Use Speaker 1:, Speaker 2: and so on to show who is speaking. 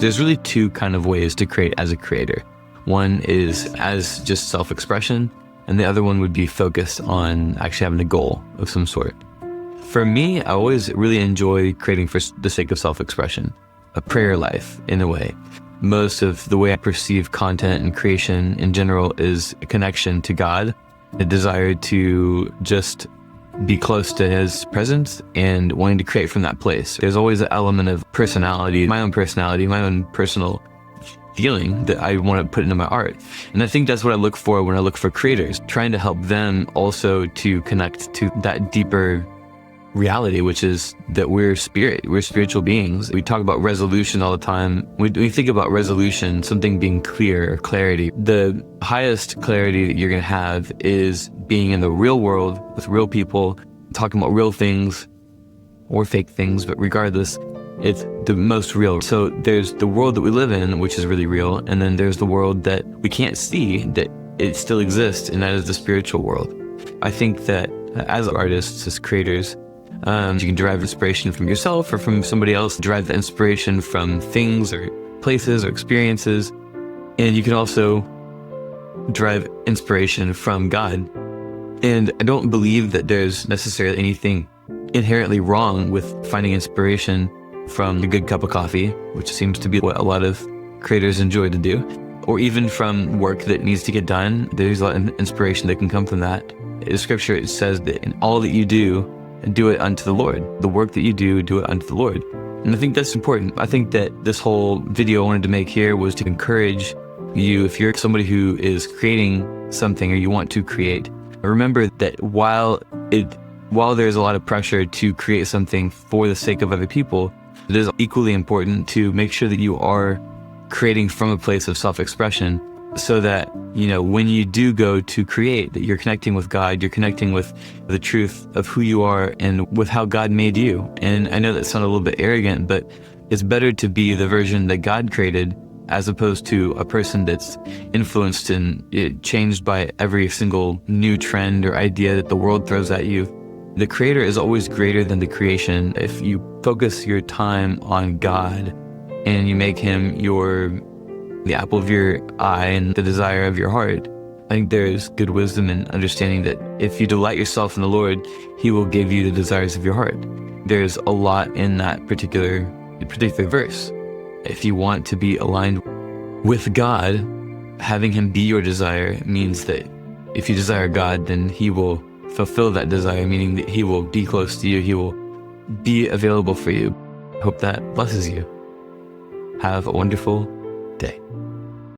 Speaker 1: There's really two kind of ways to create as a creator. One is as just self-expression, and the other one would be focused on actually having a goal of some sort. For me, I always really enjoy creating for the sake of self-expression, a prayer life in a way. Most of the way I perceive content and creation in general is a connection to God, a desire to just be close to His presence and wanting to create from that place. There's always an element of personality, my own personal feeling that I want to put into my art. And I think that's what I look for when I look for creators, trying to help them also to connect to that deeper reality, which is that we're spiritual beings. We talk about resolution all the time. When we think about resolution, something being clear or clarity, the highest clarity that you're going to have is being in the real world with real people, talking about real things or fake things, but regardless, it's the most real. So there's the world that we live in, which is really real, and then there's the world that we can't see, that it still exists, and that is the spiritual world. I think that as artists, as creators, you can derive inspiration from yourself or from somebody else, derive the inspiration from things or places or experiences. And you can also derive inspiration from God. And I don't believe that there's necessarily anything inherently wrong with finding inspiration from a good cup of coffee, which seems to be what a lot of creators enjoy to do, or even from work that needs to get done. There's a lot of inspiration that can come from that. In Scripture, it says that in all that you do it unto the Lord. The work that you do it unto the Lord. And I think that's important. I think that this whole video I wanted to make here was to encourage you, if you're somebody who is creating something or you want to create, remember that while there's a lot of pressure to create something for the sake of other people, it is equally important to make sure that you are creating from a place of self-expression, so that, when you do go to create, that you're connecting with God, you're connecting with the truth of who you are and with how God made you. And I know that sounds a little bit arrogant, but it's better to be the version that God created as opposed to a person that's influenced and changed by every single new trend or idea that the world throws at you. The creator is always greater than the creation. If you focus your time on God and you make Him the apple of your eye and the desire of your heart, I think there's good wisdom in understanding that if you delight yourself in the Lord, He will give you the desires of your heart. There's a lot in that particular verse. If you want to be aligned with God, having Him be your desire means that if you desire God, then He will fulfill that desire, meaning that He will be close to you. He will be available for you. Hope that blesses you. Have a wonderful day.